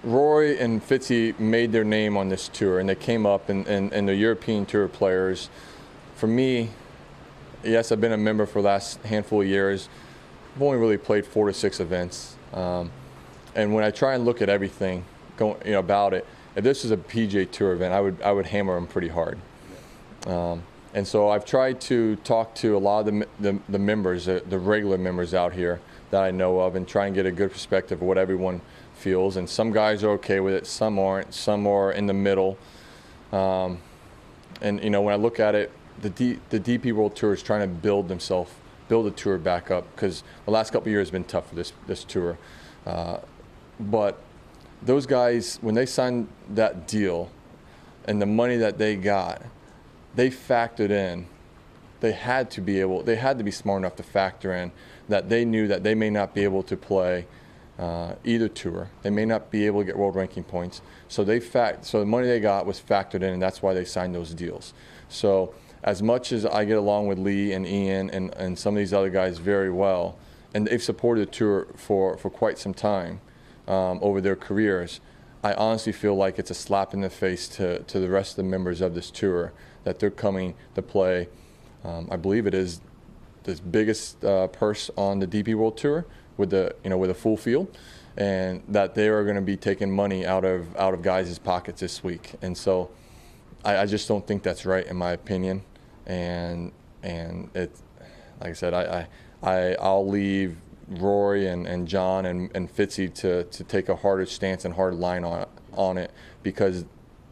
Roy and Fitzy made their name on this tour, and they came up, and the European Tour players. For me, yes, I've been a member for the last handful of years. I've only really played 4 to 6 events, and when I try and look at everything about it, if this was a PGA Tour event, I would hammer them pretty hard. And so I've tried to talk to a lot of the members, the regular members out here that I know of, and try and get a good perspective of what everyone feels. And some guys are okay with it, some aren't, some are in the middle. And when I look at it, the DP World Tour is trying to build the tour back up, because the last couple of years have been tough for this tour. But those guys, when they signed that deal and the money that they got, they factored in. They had to be smart enough to factor in that they knew that they may not be able to play either tour. They may not be able to get world ranking points. So the money they got was factored in, and that's why they signed those deals. So as much as I get along with Lee and Ian and some of these other guys very well, and they've supported the tour for quite some time over their careers, I honestly feel like it's a slap in the face to the rest of the members of this tour that they're coming to play. I believe it is the biggest purse on the DP World Tour with a full field, and that they are going to be taking money out of guys' pockets this week. And so I just don't think that's right, in my opinion. And it, like I said, I'll leave Roy and John and Fitzy to take a harder stance and hard line on it, because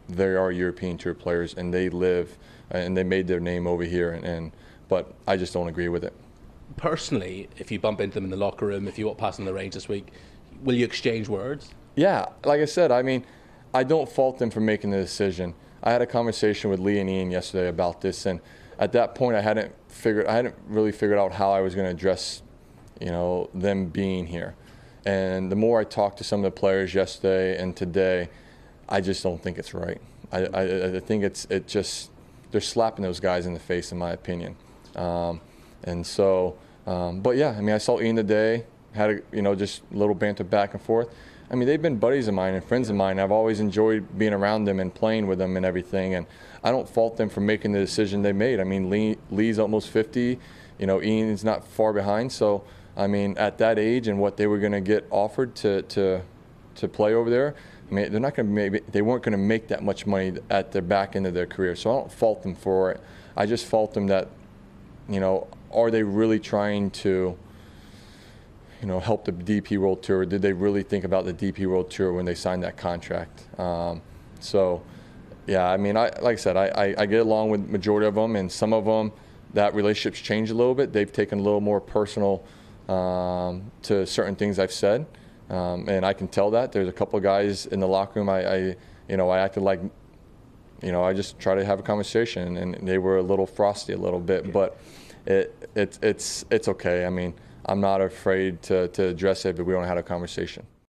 they are European Tour players and they live and they made their name over here. But I just don't agree with it. Personally, if you bump into them in the locker room, if you walk past on the range this week, will you exchange words? Yeah, like I said, I mean, I don't fault them for making the decision. I had a conversation with Lee and Ian yesterday about this, and at that point I hadn't really figured out how I was going to address them being here. And the more I talked to some of the players yesterday and today, I just don't think it's right. I think it just they're slapping those guys in the face, in my opinion. And so, but yeah, I mean, I saw Ian today, had just a little banter back and forth. I mean, they've been buddies of mine and friends of mine. I've always enjoyed being around them and playing with them and everything. And I don't fault them for making the decision they made. I mean, Lee's almost 50. Ian's not far behind. So, I mean, at that age and what they were going to get offered to play over there, I mean, they weren't going to make that much money at the back end of their career. So I don't fault them for it. I just fault them that, are they really trying to, help the DP World Tour? Did they really think about the DP World Tour when they signed that contract? So, yeah, I mean, like I said, I get along with majority of them, and some of them, that relationship's changed a little bit. They've taken a little more personal to certain things I've said, and I can tell that. There's a couple of guys in the locker room I acted like, I just try to have a conversation, and they were a little frosty a little bit, but it's okay. I mean, I'm not afraid to address it, but we don't have a conversation.